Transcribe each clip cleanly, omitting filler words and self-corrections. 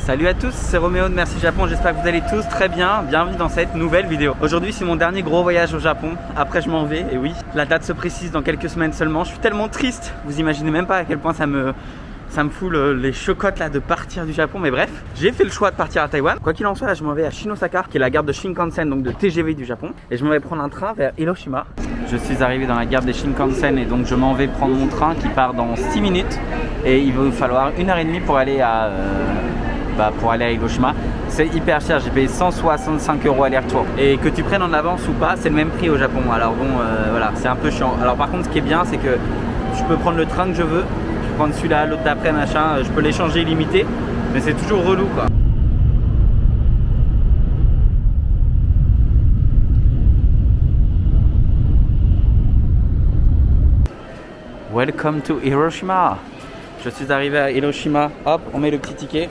Salut à tous, c'est Roméo de Merci Japon, j'espère que vous allez tous très bien. Bienvenue dans cette nouvelle vidéo. Aujourd'hui c'est mon dernier gros voyage au Japon, après je m'en vais, et oui, la date se précise dans quelques semaines seulement. Je suis tellement triste, vous imaginez même pas à quel point ça me fout les chocottes là de partir du Japon, mais bref, j'ai fait le choix de partir à Taïwan. Quoi qu'il en soit, là je m'en vais à Shinosaka, qui est la gare de Shinkansen, donc de TGV du Japon, et je m'en vais prendre un train vers Hiroshima. Je suis arrivé dans la gare des Shinkansen et donc je m'en vais prendre mon train qui part dans 6 minutes, et il va me falloir 1h30 pour aller à Hiroshima. C'est hyper cher, j'ai payé 165 € aller-retour. Et que tu prennes en avance ou pas, c'est le même prix au Japon. Alors bon, voilà, c'est un peu chiant. Alors par contre, ce qui est bien, c'est que je peux prendre le train que je veux. Je peux prendre celui-là, l'autre d'après, machin. Je peux les changer illimité, mais c'est toujours relou, quoi. Welcome to Hiroshima. Je suis arrivé à Hiroshima. Hop, on met le petit ticket.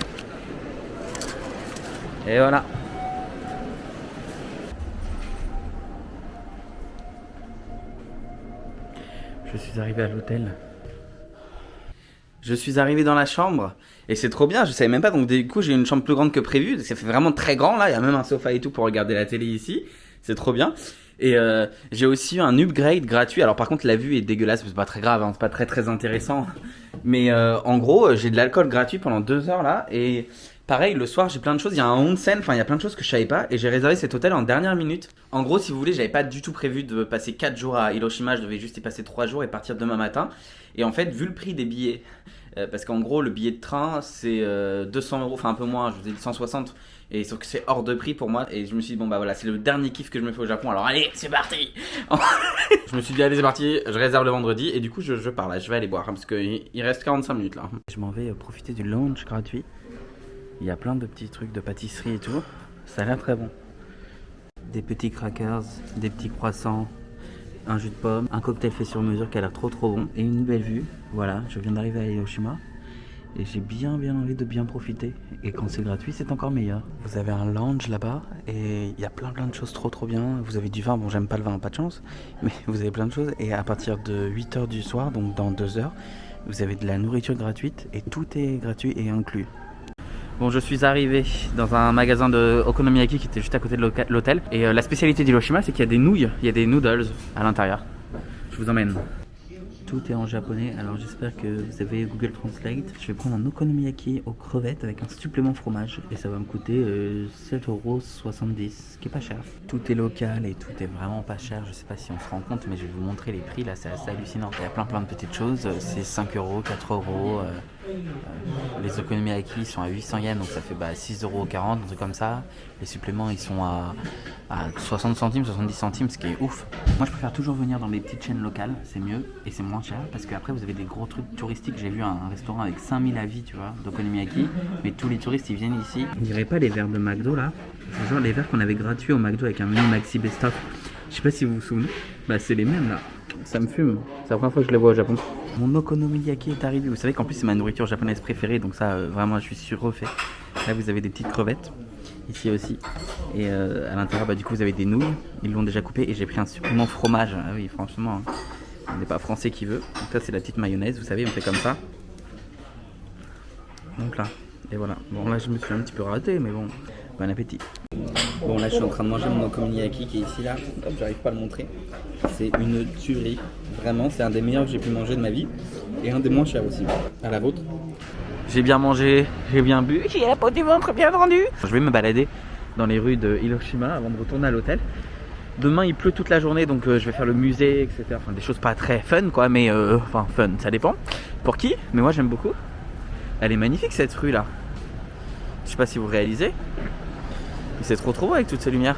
Et voilà. Je suis arrivé à l'hôtel. Je suis arrivé dans la chambre et c'est trop bien, je savais même pas, donc du coup j'ai une chambre plus grande que prévu, ça fait vraiment très grand là, il y a même un sofa et tout pour regarder la télé ici, c'est trop bien. Et j'ai aussi eu un upgrade gratuit, alors par contre la vue est dégueulasse, c'est pas très grave, hein, c'est pas très intéressant, mais en gros j'ai de l'alcool gratuit pendant 2 heures là, et pareil le soir j'ai plein de choses, il y a un onsen, enfin il y a plein de choses que je savais pas, et j'ai réservé cet hôtel en dernière minute. En gros si vous voulez, j'avais pas du tout prévu de passer 4 jours à Hiroshima, je devais juste y passer 3 jours et partir demain matin, et en fait vu le prix des billets, parce qu'en gros le billet de train c'est 200 €, enfin un peu moins, je vous ai dit 160, et sauf que c'est hors de prix pour moi, et je me suis dit bon bah voilà, c'est le dernier kiff que je me fais au Japon, alors allez c'est parti. Je me suis dit allez c'est parti, je réserve le vendredi, et du coup je pars là, je vais aller boire, hein, parce qu'il reste 45 minutes là. Je m'en vais profiter du lounge gratuit, il y a plein de petits trucs de pâtisserie et tout, ça a l'air très bon. Des petits crackers, des petits croissants, un jus de pomme, un cocktail fait sur mesure qui a l'air trop bon, et une belle vue. Voilà, je viens d'arriver à Hiroshima et j'ai bien envie de bien profiter, et quand c'est gratuit c'est encore meilleur. Vous avez un lounge là-bas et il y a plein de choses trop bien. Vous avez du vin, bon j'aime pas le vin, pas de chance, mais vous avez plein de choses, et à partir de 8 h du soir, donc dans 2 heures, vous avez de la nourriture gratuite et tout est gratuit et inclus. Bon, je suis arrivé dans un magasin de okonomiyaki qui était juste à côté de l'hôtel. Et la spécialité d'Hiroshima, c'est qu'il y a des nouilles, il y a des noodles à l'intérieur. Je vous emmène. Tout est en japonais, alors j'espère que vous avez Google Translate. Je vais prendre un okonomiyaki aux crevettes avec un supplément fromage. Et ça va me coûter 7,70 €, ce qui est pas cher. Tout est local et tout est vraiment pas cher. Je sais pas si on se rend compte, mais je vais vous montrer les prix. Là, c'est assez hallucinant. Il y a plein de petites choses. C'est 5 €, 4 €. Les okonomiyaki sont à 800 yens, donc ça fait 6,40 €, un truc comme ça. Les suppléments ils sont à 60 centimes, 70 centimes, ce qui est ouf. Moi je préfère toujours venir dans les petites chaînes locales, c'est mieux et c'est moins cher, parce qu'après vous avez des gros trucs touristiques. J'ai vu un restaurant avec 5000 avis, tu vois, d'okonomiyaki, mais tous les touristes ils viennent ici. On dirait pas les verres de McDo là, c'est genre les verres qu'on avait gratuits au McDo avec un menu Maxi Best Of. Je sais pas si vous vous souvenez, c'est les mêmes là. Ça me fume, c'est la première fois que je les vois au Japon. Mon okonomiyaki est arrivé, vous savez qu'en plus c'est ma nourriture japonaise préférée, donc ça vraiment je suis refait. Là vous avez des petites crevettes, ici aussi, et à l'intérieur du coup vous avez des nouilles, ils l'ont déjà coupé, et j'ai pris un supplément fromage. Ah oui franchement, on n'est pas français qui veut. Donc ça c'est la petite mayonnaise, vous savez on fait comme ça. Donc là, et voilà. Bon là je me suis un petit peu raté, mais bon, bon appétit. Bon là je suis en train de manger mon okonomiyaki qui est ici là, j'arrive pas à le montrer. C'est une tuerie, vraiment c'est un des meilleurs que j'ai pu manger de ma vie, et un des moins chers aussi. À la vôtre? J'ai bien mangé, j'ai bien bu, j'ai la peau du ventre bien vendue. Je vais me balader dans les rues de Hiroshima avant de retourner à l'hôtel. Demain il pleut toute la journée, donc je vais faire le musée, etc. Enfin des choses pas très fun quoi, mais enfin fun, ça dépend pour qui, mais moi j'aime beaucoup. Elle est magnifique cette rue là. Je sais pas si vous réalisez. C'est trop beau avec toutes ces lumières.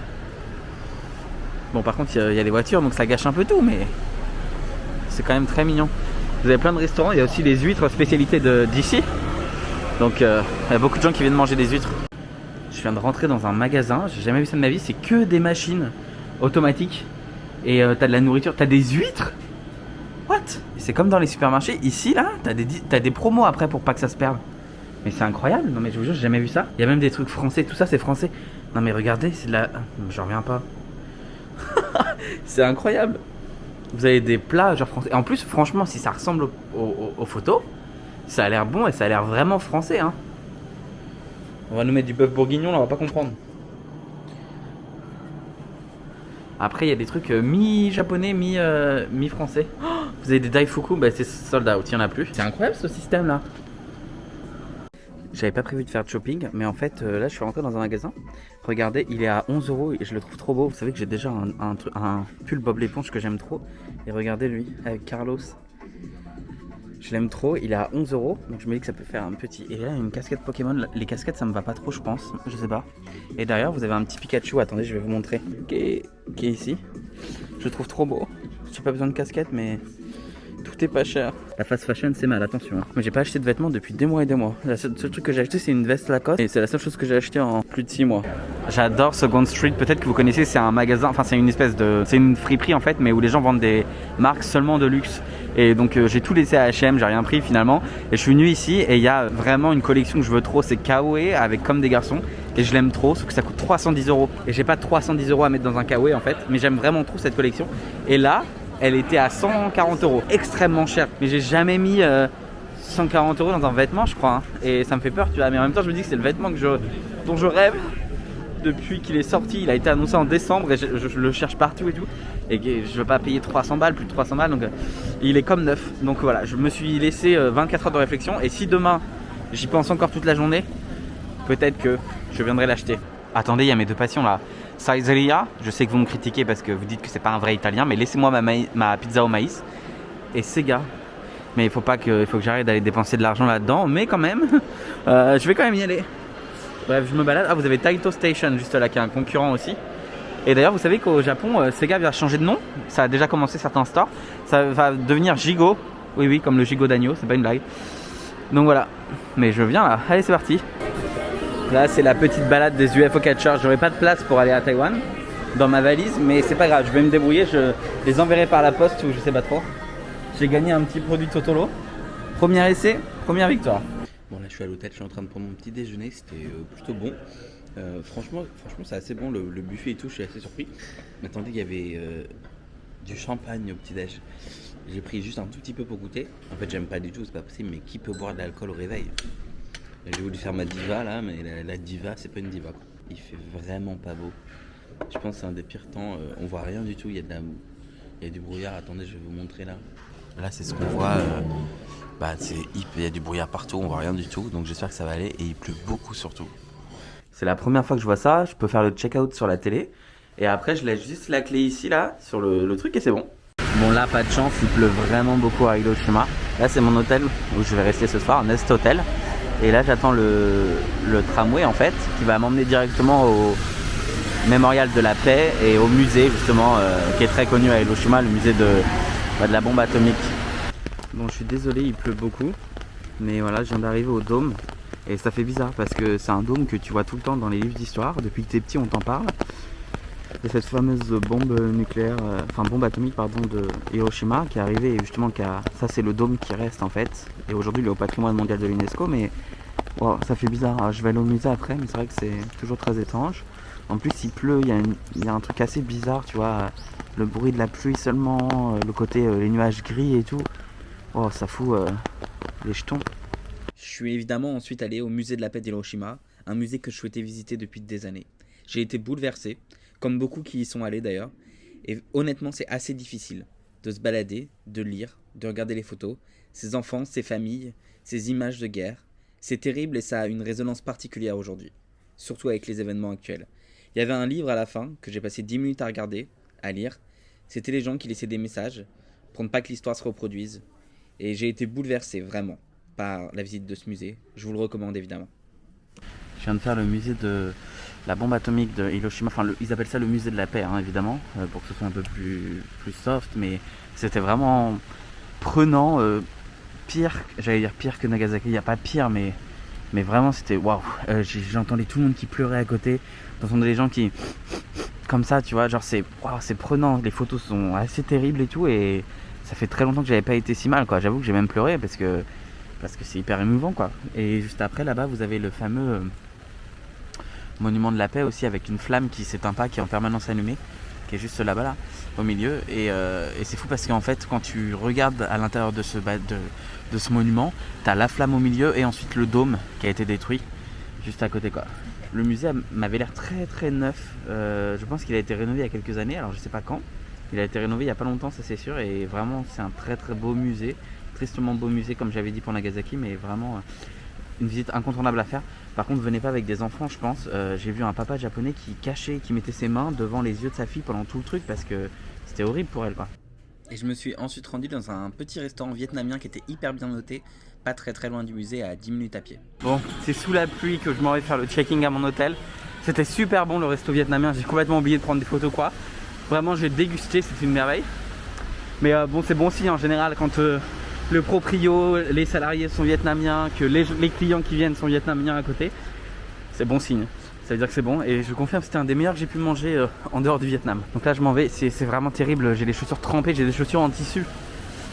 Bon par contre il y a les voitures, donc ça gâche un peu tout, mais c'est quand même très mignon. Vous avez plein de restaurants, il y a aussi les huîtres, spécialité d'ici. Donc il y a beaucoup de gens qui viennent manger des huîtres. Je viens de rentrer dans un magasin, j'ai jamais vu ça de ma vie, c'est que des machines automatiques. Et t'as de la nourriture, t'as des huîtres. What? C'est comme dans les supermarchés, ici là, t'as des promos après pour pas que ça se perde. Mais c'est incroyable, non mais je vous jure, j'ai jamais vu ça. Il y a même des trucs français, tout ça c'est français. Non mais regardez, c'est de la... J'en reviens pas. C'est incroyable. Vous avez des plats genre français. Et en plus, franchement, si ça ressemble aux photos, ça a l'air bon et ça a l'air vraiment français, hein. On va nous mettre du bœuf bourguignon, là, on va pas comprendre. Après, il y a des trucs mi-japonais, mi-français. Vous avez des Daifuku, bah c'est sold out, il y en a plus. C'est incroyable ce système là. J'avais pas prévu de faire de shopping, mais en fait là je suis rentré dans un magasin. Regardez, il est à 11 € et je le trouve trop beau. Vous savez que j'ai déjà un pull Bob l'éponge que j'aime trop. Et regardez lui, avec Carlos. Je l'aime trop, il est à 11 €, donc je me dis que ça peut faire un petit. Et là, une casquette Pokémon. Les casquettes, ça me va pas trop, je pense. Je sais pas. Et derrière, vous avez un petit Pikachu. Attendez, je vais vous montrer. Qui est ici. Je le trouve trop beau. J'ai pas besoin de casquette, mais tout est pas cher. La fast fashion, c'est mal, attention. Moi, j'ai pas acheté de vêtements depuis des mois et des mois. Le seul truc que j'ai acheté, c'est une veste Lacoste. Et c'est la seule chose que j'ai acheté en plus de 6 mois. J'adore Second Street. Peut-être que vous connaissez, c'est un magasin. Enfin, c'est une espèce de. C'est une friperie en fait, mais où les gens vendent des marques seulement de luxe. Et donc j'ai tout laissé à H&M, j'ai rien pris finalement. Et je suis venu ici et il y a vraiment une collection que je veux trop, c'est Kawaii avec Comme des garçons. Et je l'aime trop, sauf que ça coûte 310 €. Et j'ai pas 310 € à mettre dans un Kawaii en fait, mais j'aime vraiment trop cette collection. Et là, elle était à 140 €, extrêmement cher. Mais j'ai jamais mis 140 € dans un vêtement, je crois. Hein. Et ça me fait peur, tu vois. Mais en même temps, je me dis que c'est le vêtement dont je rêve depuis qu'il est sorti. Il a été annoncé en décembre et je le cherche partout et tout. Et je veux pas payer 300 balles, plus de 300 balles. Donc il est comme neuf. Donc voilà, je me suis laissé 24 heures de réflexion. Et si demain, j'y pense encore toute la journée, peut-être que je viendrai l'acheter. Attendez, il y a mes deux passions là. Saizeriya, je sais que vous me critiquez parce que vous dites que c'est pas un vrai italien, mais laissez-moi ma pizza au maïs. Et Sega. Mais il faut que j'arrête d'aller dépenser de l'argent là-dedans. Mais quand même, je vais quand même y aller. Bref, je me balade. Ah, vous avez Taito Station juste là, qui est un concurrent aussi. Et d'ailleurs, vous savez qu'au Japon, Sega vient changer de nom. Ça a déjà commencé certains stores. Ça va devenir Gigo. Oui, oui, comme le gigot d'agneau, c'est pas une blague. Donc voilà. Mais je viens là. Allez, c'est parti. Là, c'est la petite balade des UFO catchers. J'aurai pas de place pour aller à Taïwan dans ma valise, mais c'est pas grave. Je vais me débrouiller. Je les enverrai par la poste ou je sais pas trop. J'ai gagné un petit produit Totolo. Premier essai, première victoire. Bon, là, je suis à l'hôtel. Je suis en train de prendre mon petit déjeuner. C'était plutôt bon. Franchement, c'est assez bon le buffet et tout. Je suis assez surpris. Mais attendez, il y avait du champagne au petit-déj. J'ai pris juste un tout petit peu pour goûter. En fait, j'aime pas du tout, c'est pas possible. Mais qui peut boire de l'alcool au réveil? J'ai voulu faire ma diva là, mais la diva, c'est pas une diva. Il fait vraiment pas beau. Je pense que c'est un des pires temps. On voit rien du tout. Il y a du brouillard. Attendez, je vais vous montrer là. Là, c'est ce qu'on voit. Il y a du brouillard partout. On voit rien du tout. Donc j'espère que ça va aller. Et il pleut beaucoup surtout. C'est la première fois que je vois ça. Je peux faire le check-out sur la télé. Et après, je laisse juste la clé ici, là, sur le truc et c'est bon. Bon, là, pas de chance. Il pleut vraiment beaucoup à Hiroshima. Là, c'est mon hôtel où je vais rester ce soir, Nest Hotel. Et là, j'attends le tramway, en fait, qui va m'emmener directement au mémorial de la paix et au musée, justement, qui est très connu à Hiroshima, le musée de la bombe atomique. Bon, je suis désolé, il pleut beaucoup. Mais voilà, je viens d'arriver au dôme. Et ça fait bizarre parce que c'est un dôme que tu vois tout le temps dans les livres d'histoire. Depuis que t'es petit, on t'en parle. Et cette fameuse bombe nucléaire, bombe atomique pardon, de Hiroshima qui est arrivée et justement ça c'est le dôme qui reste en fait. Et aujourd'hui il est au patrimoine mondial de l'UNESCO, mais wow, ça fait bizarre. Alors, je vais aller au musée après, mais c'est vrai que c'est toujours très étrange. En plus il pleut, il y a un truc assez bizarre, tu vois, le bruit de la pluie seulement, le côté les nuages gris et tout. Oh, ça fout les jetons. Je suis évidemment ensuite allé au musée de la paix d'Hiroshima, un musée que je souhaitais visiter depuis des années. J'ai été bouleversé, comme beaucoup qui y sont allés d'ailleurs, et honnêtement c'est assez difficile de se balader, de lire, de regarder les photos, ces enfants, ces familles, ces images de guerre. C'est terrible et ça a une résonance particulière aujourd'hui, surtout avec les événements actuels. Il y avait un livre à la fin que j'ai passé 10 minutes à regarder, à lire. C'était les gens qui laissaient des messages pour ne pas que l'histoire se reproduise. Et j'ai été bouleversé vraiment par la visite de ce musée. Je vous le recommande évidemment. Je viens de faire le musée de la bombe atomique de Hiroshima. Enfin, ils appellent ça le musée de la paix, hein, évidemment, pour que ce soit un peu plus soft. Mais c'était vraiment prenant, pire que Nagasaki. Il n'y a pas pire, mais vraiment c'était waouh. J'entendais tout le monde qui pleurait à côté. J'entendais les gens qui comme ça, tu vois, genre c'est prenant. Les photos sont assez terribles et tout, et ça fait très longtemps que j'avais pas été si mal, quoi. J'avoue que j'ai même pleuré parce que c'est hyper émouvant, quoi. Et juste après, là-bas, vous avez le fameux monument de la paix aussi, avec une flamme qui s'éteint pas, qui est en permanence allumée, qui est juste là-bas, là, au milieu. Et c'est fou parce qu'en fait, quand tu regardes à l'intérieur de ce monument, t'as la flamme au milieu et ensuite le dôme qui a été détruit. juste à côté quoi. Le musée m'avait l'air très très neuf. Je pense qu'il a été rénové il y a quelques années, alors je sais pas quand. Il a été rénové il y a pas longtemps, ça c'est sûr, et vraiment c'est un très très beau musée. Tristement beau musée comme j'avais dit pour Nagasaki, mais vraiment une visite incontournable à faire. Par contre, venez pas avec des enfants, je pense. J'ai vu un papa japonais qui mettait ses mains devant les yeux de sa fille pendant tout le truc parce que c'était horrible pour elle quoi. Et je me suis ensuite rendu dans un petit restaurant vietnamien qui était hyper bien noté, pas très très loin du musée, à 10 minutes à pied. Bon, c'est sous la pluie que je m'en vais faire le check-in à mon hôtel. C'était super bon le resto vietnamien, j'ai complètement oublié de prendre des photos quoi. Vraiment j'ai dégusté, c'est une merveille. Mais bon, c'est bon signe en général quand le proprio, les salariés sont vietnamiens, que les clients qui viennent sont vietnamiens à côté. C'est bon signe. Ça veut dire que c'est bon et je confirme que c'était un des meilleurs que j'ai pu manger en dehors du Vietnam. Donc là je m'en vais, c'est vraiment terrible, j'ai les chaussures trempées, j'ai des chaussures en tissu.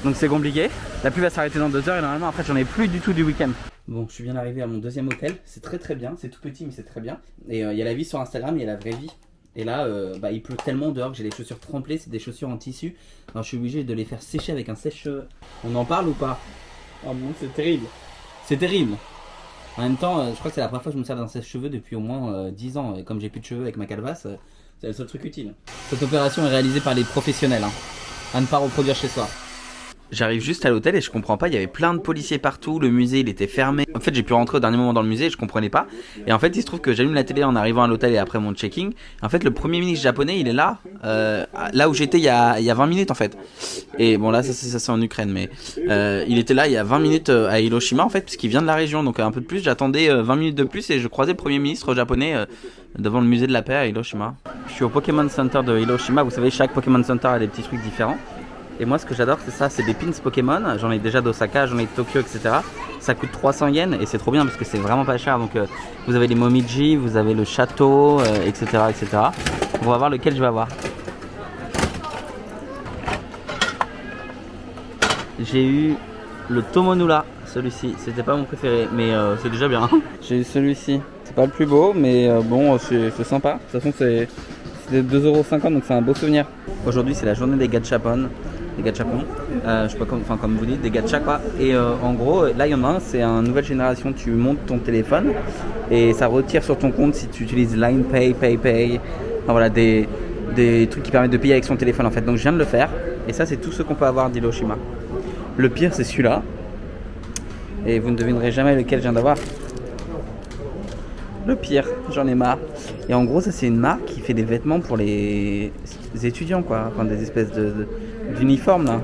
Donc c'est compliqué. La pluie va s'arrêter dans 2 heures et normalement après j'en ai plus du tout du week-end. Bon, je suis bien arrivé à mon deuxième hôtel, c'est très très bien, c'est tout petit mais c'est très bien. Et il y a la vie sur Instagram, il y a la vraie vie. Et là, il pleut tellement dehors que j'ai les chaussures trempées, c'est des chaussures en tissu. Alors je suis obligé de les faire sécher avec un sèche-cheveux. On en parle ou pas? Oh bon, c'est terrible. C'est terrible. En même temps, je crois que c'est la première fois que je me sers d'un sèche-cheveux depuis au moins 10 ans. Et comme j'ai plus de cheveux avec ma calebasse, c'est le seul truc utile. Cette opération est réalisée par les professionnels, hein, à ne pas reproduire chez soi. J'arrive juste à l'hôtel et je comprends pas, il y avait plein de policiers partout, le musée il était fermé. En fait j'ai pu rentrer au dernier moment dans le musée et je comprenais pas. Et en fait il se trouve que j'allume la télé en arrivant à l'hôtel et après mon checking. En fait le premier ministre japonais il est là, là où j'étais il y a 20 minutes en fait. Et bon là ça c'est en Ukraine mais il était là il y a 20 minutes à Hiroshima en fait puisqu'il vient de la région. Donc un peu de plus, j'attendais 20 minutes de plus et je croisais le premier ministre japonais devant le musée de la paix à Hiroshima. Je suis au Pokémon Center de Hiroshima, vous savez chaque Pokémon Center a des petits trucs différents. Et moi ce que j'adore c'est ça, c'est des pins Pokémon, j'en ai déjà d'Osaka, j'en ai de Tokyo etc. Ça coûte 300 yens et c'est trop bien parce que c'est vraiment pas cher. Donc vous avez les Momiji, vous avez le château, etc., etc. On va voir lequel je vais avoir. J'ai eu le Tomonula, celui-ci, c'était pas mon préféré mais c'est déjà bien. J'ai eu celui-ci, c'est pas le plus beau mais bon c'est sympa. De toute façon c'est 2,50€ donc c'est un beau souvenir. Aujourd'hui c'est la journée des gachapon. Des gachapons, je sais pas comme vous dites, des gachas quoi. Et en gros, là il y en a un, c'est une nouvelle génération, tu montes ton téléphone et ça retire sur ton compte si tu utilises Line Pay, PayPay, enfin voilà, des trucs qui permettent de payer avec son téléphone en fait. Donc je viens de le faire et ça c'est tout ce qu'on peut avoir d'Hiroshima. Le pire c'est celui-là et vous ne devinerez jamais lequel je viens d'avoir. Le pire, j'en ai marre. Et en gros ça c'est une marque qui fait des vêtements pour les étudiants quoi, enfin des espèces d'uniformes là.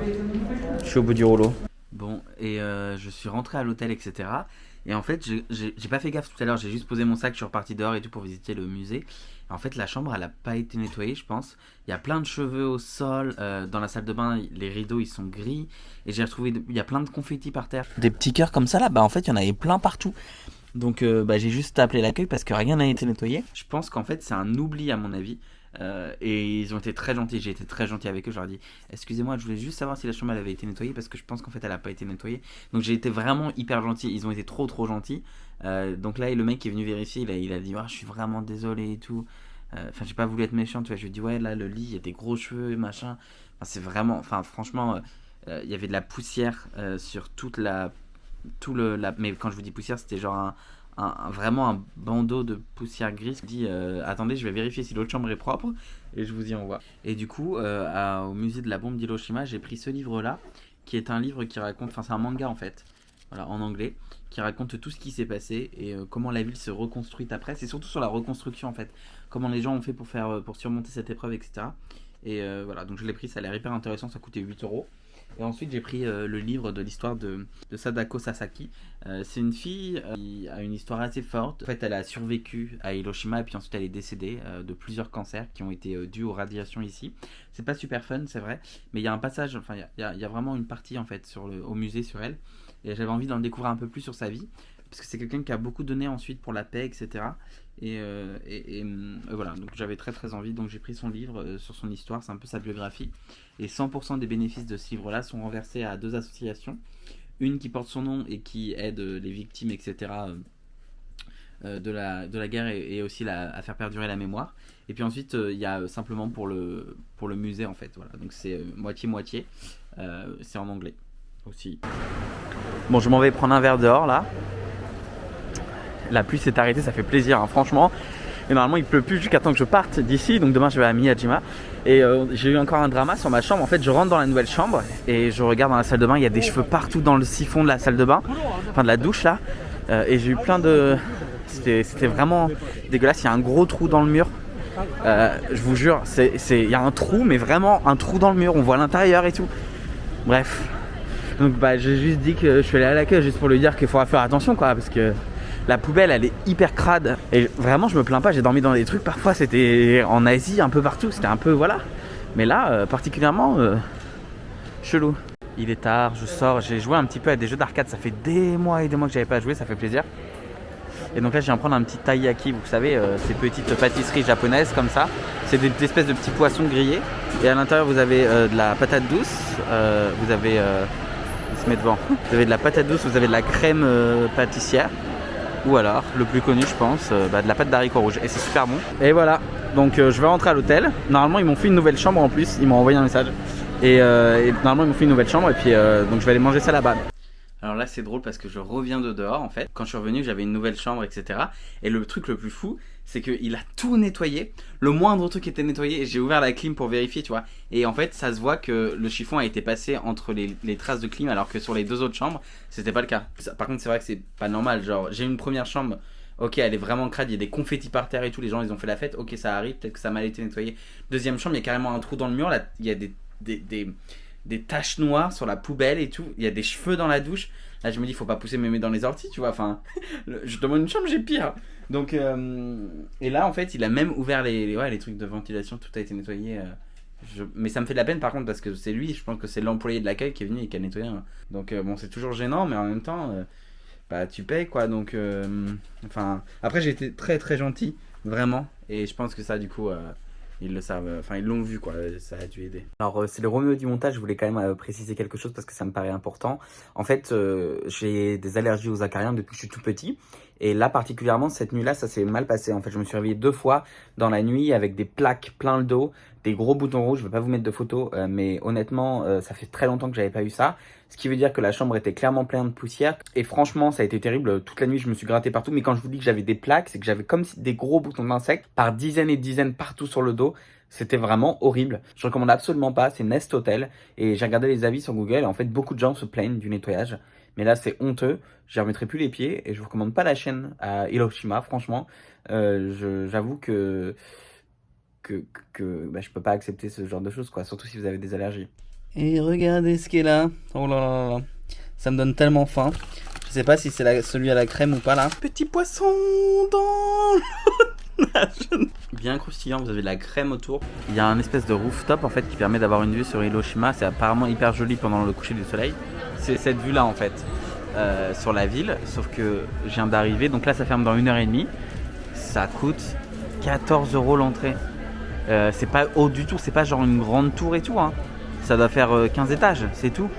Je suis au bout du rouleau. Bon et je suis rentré à l'hôtel etc. Et en fait j'ai pas fait gaffe tout à l'heure, j'ai juste posé mon sac, je suis reparti dehors et tout pour visiter le musée. Et en fait la chambre elle a pas été nettoyée je pense. Il y a plein de cheveux au sol, dans la salle de bain les rideaux ils sont gris. Et j'ai retrouvé, il y a plein de confettis par terre. Des petits cœurs comme ça là, bah en fait il y en avait plein partout. Donc j'ai juste appelé l'accueil parce que rien n'a été nettoyé. Je pense qu'en fait c'est un oubli à mon avis. Et ils ont été très gentils, j'ai été très gentil avec eux, je leur ai dit excusez-moi je voulais juste savoir si la chambre elle avait été nettoyée parce que je pense qu'en fait elle a pas été nettoyée. Donc j'ai été vraiment hyper gentil, ils ont été trop gentils. Donc là le mec qui est venu vérifier il a dit je suis vraiment désolé et tout. Enfin j'ai pas voulu être méchant tu vois, je lui ai dit ouais là le lit il y a des gros cheveux et machin. Enfin c'est vraiment, enfin franchement il y avait de la poussière sur toute mais quand je vous dis poussière c'était genre vraiment un bandeau de poussière grise. Je dis attendez je vais vérifier si l'autre chambre est propre et je vous y envoie. Et du coup au musée de la bombe d'Hiroshima j'ai pris ce livre là qui est un livre qui raconte, enfin c'est un manga en fait, voilà, en anglais, qui raconte tout ce qui s'est passé et comment la ville se reconstruit après. C'est surtout sur la reconstruction en fait, comment les gens ont fait pour surmonter cette épreuve etc. Et voilà, donc je l'ai pris, ça a l'air hyper intéressant, ça coûtait 8€. Et ensuite j'ai pris le livre de l'histoire de Sadako Sasaki. C'est une fille qui a une histoire assez forte. En fait elle a survécu à Hiroshima et puis ensuite elle est décédée de plusieurs cancers qui ont été dus aux radiations ici. C'est pas super fun c'est vrai, mais il y a un passage, enfin il y a vraiment une partie en fait au musée sur elle. Et j'avais envie d'en découvrir un peu plus sur sa vie parce que c'est quelqu'un qui a beaucoup donné ensuite pour la paix etc. Et voilà, donc j'avais très envie, donc j'ai pris son livre sur son histoire, c'est un peu sa biographie. Et 100% des bénéfices de ce livre-là sont renversés à 2 associations. Une qui porte son nom et qui aide les victimes, etc. De la guerre et aussi à faire perdurer la mémoire. Et puis ensuite, il y a simplement pour le musée, en fait. Voilà. Donc c'est moitié-moitié. C'est en anglais aussi. Bon, je m'en vais prendre un verre dehors, là. la pluie s'est arrêtée, ça fait plaisir hein, franchement. Et normalement il pleut plus jusqu'à temps que je parte d'ici, donc demain je vais à Miyajima. Et j'ai eu encore un drama sur ma chambre. En fait je rentre dans la nouvelle chambre et je regarde dans la salle de bain, il y a des cheveux partout dans le siphon de la salle de bain, enfin de la douche là. Et j'ai eu plein de... C'était vraiment dégueulasse, il y a un gros trou dans le mur. Je vous jure, il y a un trou, mais vraiment un trou dans le mur, on voit l'intérieur et tout. Bref, donc bah j'ai juste dit que je suis allé à l'accueil juste pour lui dire qu'il faudra faire attention quoi, parce que la poubelle elle est hyper crade. Et vraiment je me plains pas, j'ai dormi dans des trucs, parfois c'était en Asie, un peu partout, c'était un peu voilà. Mais là particulièrement chelou. Il est tard, je sors, j'ai joué un petit peu à des jeux d'arcade, ça fait des mois et des mois que j'avais pas joué, ça fait plaisir. Et donc là je viens prendre un petit taiyaki, vous savez, ces petites pâtisseries japonaises comme ça. C'est des espèces de petits poissons grillés. Et à l'intérieur vous avez de la patate douce, vous avez... il se met devant. Vous avez de la patate douce, vous avez de la crème pâtissière. Ou alors, le plus connu je pense, de la pâte d'haricots rouges. Et c'est super bon. Et voilà, donc je vais rentrer à l'hôtel. Normalement ils m'ont fait une nouvelle chambre en plus, ils m'ont envoyé un message. Et normalement ils m'ont fait une nouvelle chambre et puis donc je vais aller manger ça là-bas. Alors là c'est drôle parce que je reviens de dehors en fait. Quand je suis revenu j'avais une nouvelle chambre etc. Et le truc le plus fou c'est qu'il a tout nettoyé. Le moindre truc était nettoyé et j'ai ouvert la clim pour vérifier tu vois. Et en fait ça se voit que le chiffon a été passé entre les traces de clim alors que sur les deux autres chambres c'était pas le cas. Par contre c'est vrai que c'est pas normal. Genre j'ai une première chambre, ok elle est vraiment crade, il y a des confettis par terre et tout, les gens ils ont fait la fête, ok ça arrive, peut-être que ça a mal été nettoyé. Deuxième chambre il y a carrément un trou dans le mur, là il y a des taches noires sur la poubelle et tout, il y a des cheveux dans la douche. Là je me dis faut pas pousser mémé dans les orties tu vois, enfin je demande une chambre j'ai pire. Donc et là en fait il a même ouvert les trucs de ventilation, tout a été nettoyé. Mais ça me fait de la peine par contre parce que c'est lui, je pense que c'est l'employé de l'accueil qui est venu et qui a nettoyé. Donc bon c'est toujours gênant mais en même temps bah tu payes quoi, donc enfin après j'ai été très très gentil vraiment et je pense que ça du coup ils le savent, enfin ils l'ont vu quoi, ça a dû aider. Alors c'est le Roméo du montage, je voulais quand même préciser quelque chose parce que ça me paraît important. En fait j'ai des allergies aux acariens depuis que je suis tout petit. Et là particulièrement cette nuit là ça s'est mal passé. En fait je me suis réveillé 2 fois dans la nuit avec des plaques plein le dos, des gros boutons rouges. Je vais pas vous mettre de photos mais honnêtement ça fait très longtemps que j'avais pas eu ça. Ce qui veut dire que la chambre était clairement pleine de poussière. Et franchement ça a été terrible, toute la nuit je me suis gratté partout. Mais quand je vous dis que j'avais des plaques, c'est que j'avais comme des gros boutons d'insectes par dizaines et dizaines partout sur le dos. C'était vraiment horrible. Je recommande absolument pas, c'est Nest Hotel. Et j'ai regardé les avis sur Google et en fait beaucoup de gens se plaignent du nettoyage. Mais là c'est honteux, j'y remettrai plus les pieds et je vous recommande pas la chaîne à Hiroshima, franchement. J'avoue que je peux pas accepter ce genre de choses quoi, surtout si vous avez des allergies. Et regardez ce qui est là, oh là là là, ça me donne tellement faim. Je sais pas si c'est celui à la crème ou pas là. Petit poisson dans l'eau nage. Bien croustillant, vous avez de la crème autour. Il y a un espèce de rooftop en fait qui permet d'avoir une vue sur Hiroshima. C'est apparemment hyper joli pendant le coucher du soleil. C'est cette vue là en fait sur la ville, sauf que je viens d'arriver, donc là ça ferme dans 1h30. Ça coûte 14 € l'entrée. C'est pas haut du tout, c'est pas genre une grande tour et tout hein. Ça doit faire 15 étages, c'est tout.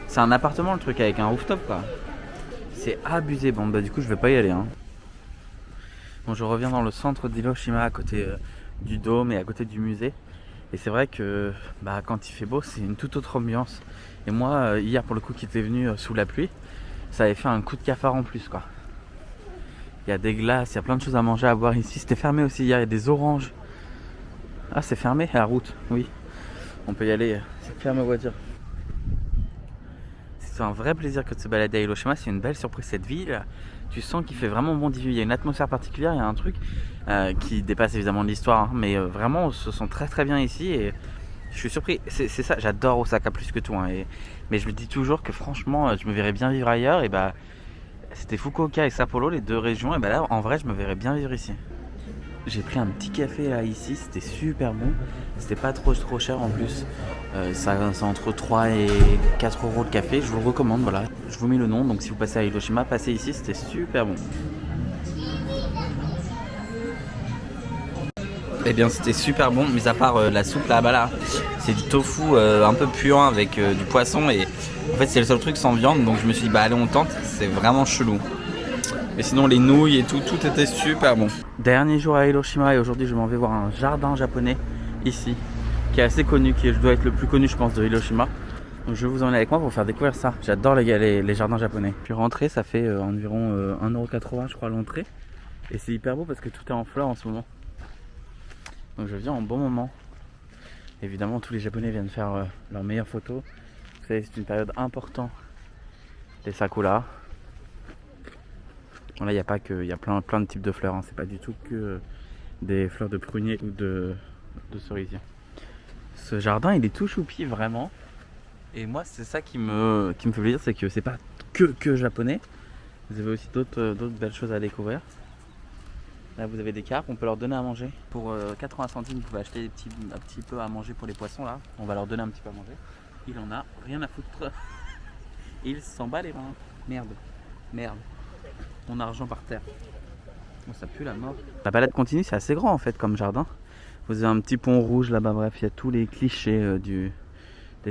C'est un appartement le truc avec un rooftop quoi. C'est abusé. Bon bah du coup je vais pas y aller hein. Bon je reviens dans le centre d'Hiroshima à côté du dôme et à côté du musée. Et c'est vrai que bah, quand il fait beau c'est une toute autre ambiance. Et moi hier pour le coup qui était venu sous la pluie, ça avait fait un coup de cafard en plus quoi. Il y a des glaces, il y a plein de choses à manger, à boire ici. C'était fermé aussi hier, il y a des oranges. Ah c'est fermé la route, oui. On peut y aller, c'est fermé aux voitures. C'est un vrai plaisir que de se balader à Hiroshima, c'est une belle surprise cette ville. Tu sens qu'il fait vraiment bon d'y vivre, il y a une atmosphère particulière, il y a un truc qui dépasse évidemment l'histoire, hein, mais vraiment on se sent très très bien ici et je suis surpris. C'est ça, j'adore Osaka plus que tout, hein, mais je me dis toujours que franchement je me verrais bien vivre ailleurs et bah c'était Fukuoka et Sapporo, les deux régions, et bah là en vrai je me verrais bien vivre ici. J'ai pris un petit café là ici, c'était super bon, c'était pas trop cher en plus, c'est entre 3 et 4 € le café, je vous le recommande, voilà, je vous mets le nom, donc si vous passez à Hiroshima, passez ici, c'était super bon. Eh bien c'était super bon, mis à part la soupe là-bas là, c'est du tofu un peu puant avec du poisson et en fait c'est le seul truc sans viande, donc je me suis dit bah allez on tente, c'est vraiment chelou. Mais sinon les nouilles et tout était super bon. Dernier jour à Hiroshima et aujourd'hui je m'en vais voir un jardin japonais ici qui est assez connu, qui doit être le plus connu je pense de Hiroshima. Donc je vais vous emmener avec moi pour faire découvrir ça. J'adore les jardins japonais. Je suis rentré, ça fait environ 1,80€ je crois l'entrée. Et c'est hyper beau parce que tout est en fleurs en ce moment. Donc je viens en bon moment. Évidemment tous les japonais viennent faire leurs meilleures photos. Vous savez c'est une période importante des sakura. Bon là il n'y a pas que, il y a plein de types de fleurs, hein. C'est pas du tout que des fleurs de prunier ou de cerisier. Ce jardin il est tout choupi vraiment. Et moi c'est ça qui me fait plaisir, c'est que c'est pas que japonais. Vous avez aussi d'autres belles choses à découvrir. Là vous avez des carpes, on peut leur donner à manger. Pour 80 centimes vous pouvez acheter un petit peu à manger pour les poissons là. On va leur donner un petit peu à manger. Il en a rien à foutre. Il s'en bat les mains. Merde. Mon argent par terre. Oh, ça pue la mort. La balade continue, c'est assez grand en fait comme jardin. Vous avez un petit pont rouge là-bas, bref, il y a tous les clichés des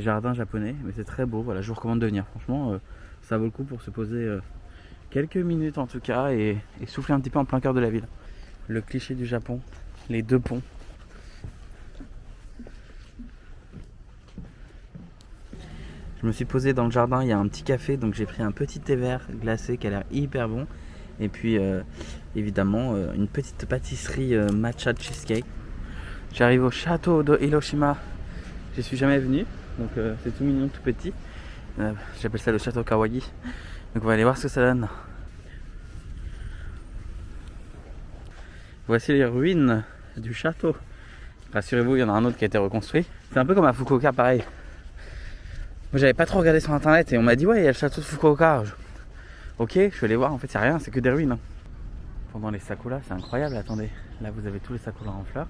jardins japonais. Mais c'est très beau, voilà, je vous recommande de venir. Franchement, ça vaut le coup pour se poser quelques minutes en tout cas et souffler un petit peu en plein cœur de la ville. Le cliché du Japon, les deux ponts. Je me suis posé dans le jardin, il y a un petit café, donc j'ai pris un petit thé vert glacé qui a l'air hyper bon. Et puis évidemment une petite pâtisserie matcha cheesecake. J'arrive au château de Hiroshima. J'y suis jamais venu, donc c'est tout mignon, tout petit. J'appelle ça le château kawaii. Donc on va aller voir ce que ça donne. Voici les ruines du château. Rassurez-vous, il y en a un autre qui a été reconstruit. C'est un peu comme à Fukuoka, pareil. Moi j'avais pas trop regardé sur internet et on m'a dit ouais il y a le château de Fukuoka. Ok, je suis allé voir, en fait c'est rien, c'est que des ruines. Pendant les sakura, c'est incroyable, attendez. Là vous avez tous les sakura en fleurs.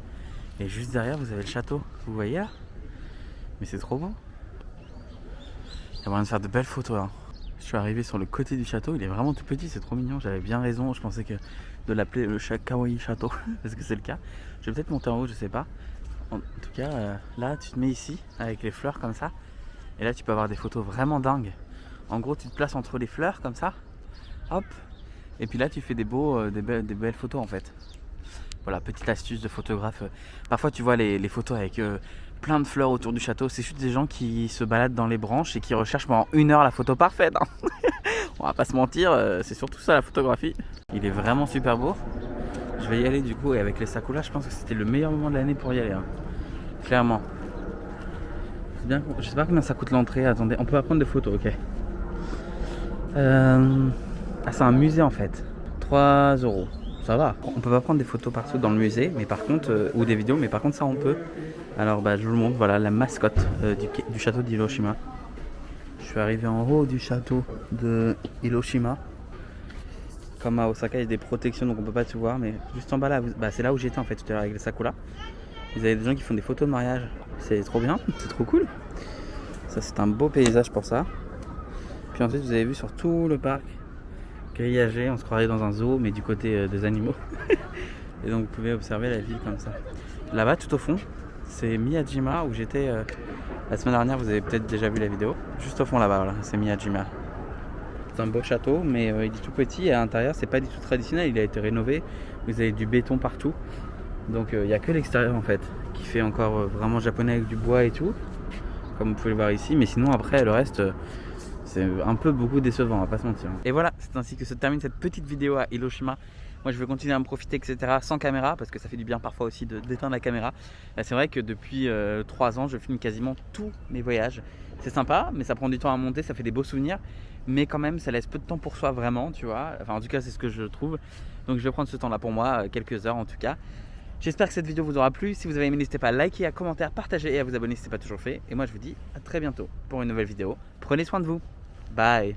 Et juste derrière vous avez le château, vous voyez là? Mais c'est trop beau. Il y a moyen de faire de belles photos là. Je suis arrivé sur le côté du château, il est vraiment tout petit, c'est trop mignon. J'avais bien raison, je pensais que de l'appeler le kawaii château, parce que c'est le cas. Je vais peut-être monter en haut, je sais pas. En tout cas, là tu te mets ici, avec les fleurs comme ça. Et là tu peux avoir des photos vraiment dingues. En gros tu te places entre les fleurs comme ça. Hop. Et puis là tu fais des belles photos en fait. Voilà, petite astuce de photographe. Parfois tu vois les photos avec plein de fleurs autour du château. C'est juste des gens qui se baladent dans les branches et qui recherchent pendant 1 heure la photo parfaite, hein. On va pas se mentir, c'est surtout ça la photographie. Il est vraiment super beau. Je vais y aller du coup, et avec les sakura je pense que c'était le meilleur moment de l'année pour y aller, hein. Clairement. Bien, je sais pas combien ça coûte l'entrée, attendez, on peut pas prendre de photos, ok. Ah c'est un musée en fait, 3€, ça va. On peut pas prendre des photos partout dans le musée, mais par contre, ou des vidéos, mais par contre ça on peut. Alors bah je vous le montre, voilà la mascotte du château d'Hiroshima. Je suis arrivé en haut du château de Hiroshima. Comme à Osaka il y a des protections donc on peut pas tout voir, mais juste en bas là, c'est là où j'étais en fait tout à l'heure avec les sakura. Vous avez des gens qui font des photos de mariage, c'est trop bien, c'est trop cool. Ça c'est un beau paysage pour ça. Puis ensuite vous avez vu sur tout le parc grillagé, on se croirait dans un zoo mais du côté des animaux. Et donc vous pouvez observer la ville comme ça. Là-bas tout au fond c'est Miyajima où j'étais la semaine dernière, vous avez peut-être déjà vu la vidéo. Juste au fond là-bas, voilà, c'est Miyajima. C'est un beau château mais il est tout petit et à l'intérieur c'est pas du tout traditionnel, il a été rénové. Vous avez du béton partout. Donc il n'y a que l'extérieur en fait qui fait encore vraiment japonais avec du bois et tout, comme vous pouvez le voir ici, mais sinon après le reste c'est un peu beaucoup décevant, on va pas se mentir. Et voilà, c'est ainsi que se termine cette petite vidéo à Hiroshima. Moi je vais continuer à me profiter etc. sans caméra parce que ça fait du bien parfois aussi d'éteindre la caméra. C'est vrai que depuis 3 ans je filme quasiment tous mes voyages. C'est sympa mais ça prend du temps à monter, ça fait des beaux souvenirs. Mais quand même ça laisse peu de temps pour soi vraiment, tu vois. Enfin en tout cas c'est ce que je trouve. Donc je vais prendre ce temps là pour moi, quelques heures en tout cas. J'espère que cette vidéo vous aura plu. Si vous avez aimé, n'hésitez pas à liker, à commenter, à partager et à vous abonner si ce n'est pas toujours fait. Et moi je vous dis à très bientôt pour une nouvelle vidéo. Prenez soin de vous. Bye.